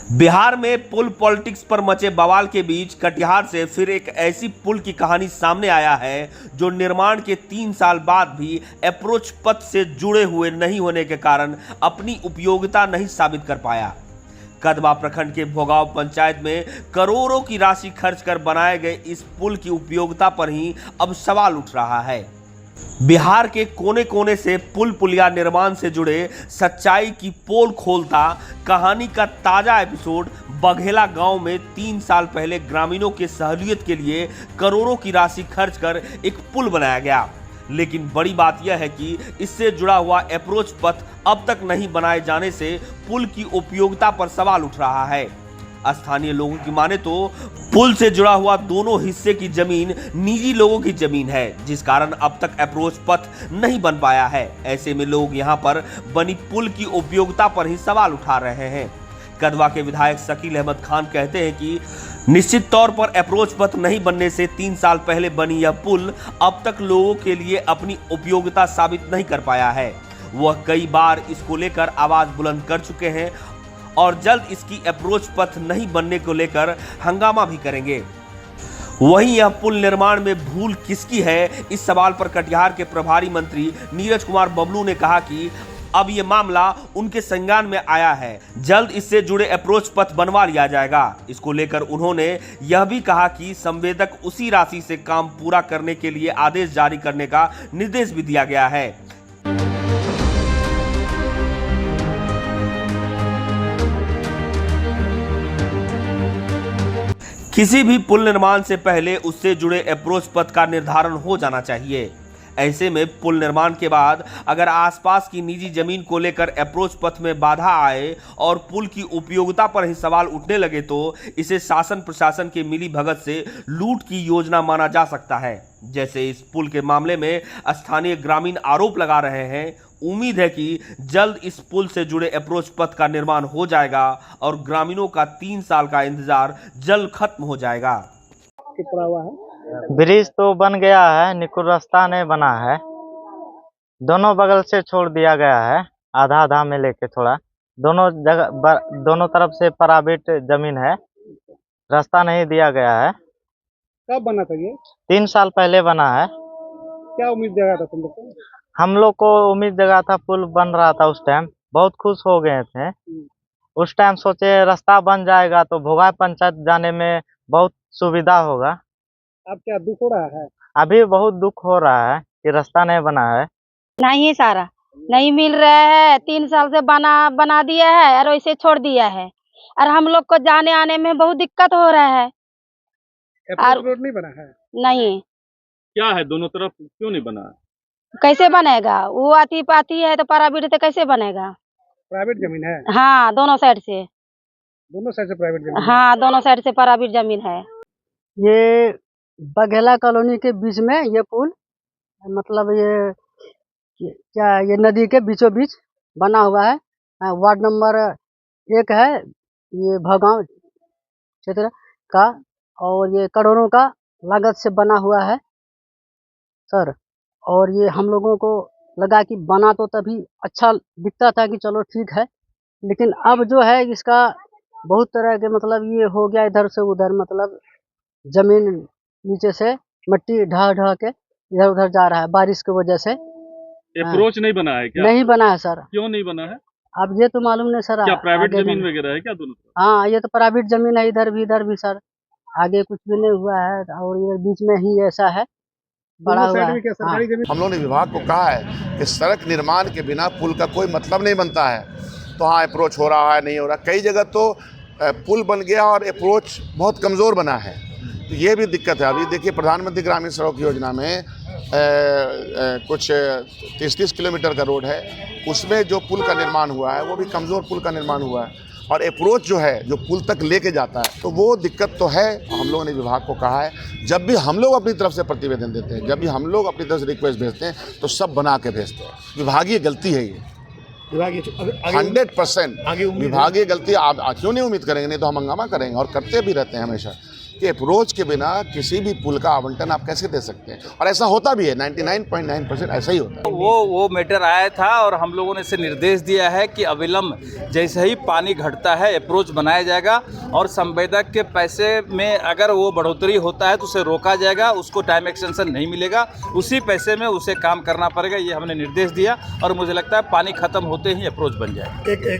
बिहार में पुल पॉलिटिक्स पर मचे बवाल के बीच कटिहार से फिर एक ऐसी पुल की कहानी सामने आया है जो निर्माण के 3 साल बाद भी अप्रोच पथ से जुड़े हुए नहीं होने के कारण अपनी उपयोगिता नहीं साबित कर पाया। कदवा प्रखंड के भोगांव पंचायत में करोड़ों की राशि खर्च कर बनाए गए इस पुल की उपयोगिता पर ही अब सवाल उठ रहा है। बिहार के कोने कोने से पुल पुलिया निर्माण से जुड़े सच्चाई की पोल खोलता कहानी का ताजा एपिसोड बघेला गांव में 3 साल पहले ग्रामीणों के सहूलियत के लिए करोड़ों की राशि खर्च कर एक पुल बनाया गया। लेकिन बड़ी बात यह है कि इससे जुड़ा हुआ अप्रोच पथ अब तक नहीं बनाए जाने से पुल की उपयोगिता पर सवाल उठ रहा है। स्थानीय लोगों की माने तो पुल से जुड़ा हुआ दोनों हिस्से की जमीन निजी लोगों की जमीन है, जिस कारण अब तक अप्रोच पथ नहीं बन पाया है। ऐसे में लोग यहां पर बनी पुल की उपयोगिता पर ही सवाल उठा रहे हैं। कदवा के विधायक शकील अहमद खान कहते हैं कि निश्चित तौर पर अप्रोच पथ नहीं बनने से 3 साल पहले बनी यह पुल अब तक लोगों के लिए अपनी उपयोगिता साबित नहीं कर पाया है। वह कई बार इसको लेकर आवाज बुलंद कर चुके हैं और जल्द इसकी अप्रोच पथ नहीं बनने को लेकर हंगामा भी करेंगे। वहीं यह पुल निर्माण में भूल किसकी है, इस सवाल पर कटिहार के प्रभारी मंत्री नीरज कुमार बबलू ने कहा कि अब यह मामला उनके संज्ञान में आया है, जल्द इससे जुड़े अप्रोच पथ बनवा लिया जाएगा। इसको लेकर उन्होंने यह भी कहा कि संवेदक उसी राशि से काम पूरा करने के लिए आदेश जारी करने का निर्देश भी दिया गया है। किसी भी पुल निर्माण से पहले उससे जुड़े अप्रोच पथ का निर्धारण हो जाना चाहिए। ऐसे में पुल निर्माण के बाद अगर आसपास की निजी जमीन को लेकर अप्रोच पथ में बाधा आए और पुल की उपयोगिता पर ही सवाल उठने लगे तो इसे शासन प्रशासन के मिली भगत से लूट की योजना माना जा सकता है। जैसे इस पुल के मामले में स्थानीय ग्रामीण आरोप लगा रहे हैं। उम्मीद है कि जल्द इस पुल से जुड़े अप्रोच पथ का निर्माण हो जाएगा और ग्रामीणों का 3 साल का इंतजार जल्द खत्म हो जाएगा। ब्रिज तो बन गया है, निकुल रास्ता नहीं बना है। दोनों बगल से छोड़ दिया गया है, आधा आधा में लेके थोड़ा दोनों जगह दोनों तरफ से प्राइवेट जमीन है, रास्ता नहीं दिया गया है। कब बना था ये? 3 साल पहले बना है। क्या उम्मीद जगा था तुम लोग को? हम लोग को उम्मीद जगा था, पुल बन रहा था उस टाइम, बहुत खुश हो गए थे। उस टाइम सोचे रास्ता बन जाएगा तो भोगांव पंचायत जाने में बहुत सुविधा होगा। अब क्या दुख हो रहा है? अभी बहुत दुख हो रहा है कि रास्ता नहीं बना है। नहीं सारा नहीं मिल रहा है, 3 साल से बना दिया है और वैसे छोड़ दिया है और हम लोग को जाने आने में बहुत दिक्कत हो रहा है। रोड नहीं बना है? नहीं। क्या है दोनों तरफ क्यों नहीं बना है? कैसे बनेगा? वो आती पाती है तो प्राइवेट तो कैसे बनेगा? प्राइवेट जमीन है? हाँ, दोनों साइड से। दोनों साइड से प्राइवेट जमीन? हाँ, दोनों साइड से प्राइवेट जमीन है। ये बघेला कॉलोनी के बीच में ये पुल, मतलब ये नदी के बीचों बीच बना हुआ है। वार्ड नंबर 1 है ये भोगांव क्षेत्र का, और ये करोड़ों का लागत से बना हुआ है सर। और ये हम लोगों को लगा कि बना तो तभी अच्छा दिखता था कि चलो ठीक है, लेकिन अब जो है इसका बहुत तरह के मतलब ये हो गया, इधर से उधर, मतलब जमीन नीचे से मिट्टी ढह के इधर उधर जा रहा है बारिश की वजह से। अप्रोच नहीं बना है क्या? नहीं बना है सर। क्यों नहीं बना है? अब ये तो मालूम नहीं सर। क्या प्राइवेट जमीन वगैरह है क्या दोनों तरफ? हाँ, ये तो प्राइवेट जमीन है, इधर भी सर, आगे कुछ भी नहीं हुआ है और ये बीच में ही ऐसा है बड़ा हुआ है। सरकारी जमीन? हम लोगों ने विभाग को कहा है कि सड़क निर्माण के बिना पुल का कोई मतलब नहीं बनता है। तो हाँ, अप्रोच हो रहा है, नहीं हो रहा। कई जगह तो पुल बन गया और अप्रोच बहुत कमज़ोर बना है, तो ये भी दिक्कत है। अभी देखिए प्रधानमंत्री ग्रामीण सड़क योजना में कुछ 30 किलोमीटर का रोड है, उसमें जो पुल का निर्माण हुआ है वो भी कमज़ोर पुल का निर्माण हुआ है, और अप्रोच जो है जो पुल तक लेके जाता है, तो वो दिक्कत तो है। हम लोगों ने विभाग को कहा है, जब भी हम लोग अपनी तरफ से प्रतिवेदन देते हैं, जब भी हम लोग अपनी तरफ से रिक्वेस्ट भेजते हैं, तो सब बना के भेजते हैं। विभागीय गलती है ये, 100% विभागीय गलती। आप क्यों नहीं उम्मीद करेंगे? नहीं तो हम हंगामा करेंगे और करते भी रहते हैं हमेशा। कि अप्रोच के बिना किसी भी पुल का आवंटन आप कैसे दे सकते हैं, और ऐसा होता भी है, 99.9% ऐसा ही होता है। वो मैटर आया था और हम लोगों ने इसे निर्देश दिया है कि अविलंब जैसे ही पानी घटता है अप्रोच बनाया जाएगा, और संवेदक के पैसे में अगर वो बढ़ोतरी होता है तो उसे रोका जाएगा, उसको टाइम एक्सटेंशन नहीं मिलेगा, उसी पैसे में उसे काम करना पड़ेगा। ये हमने निर्देश दिया और मुझे लगता है पानी खत्म होते ही अप्रोच बन जाएगा।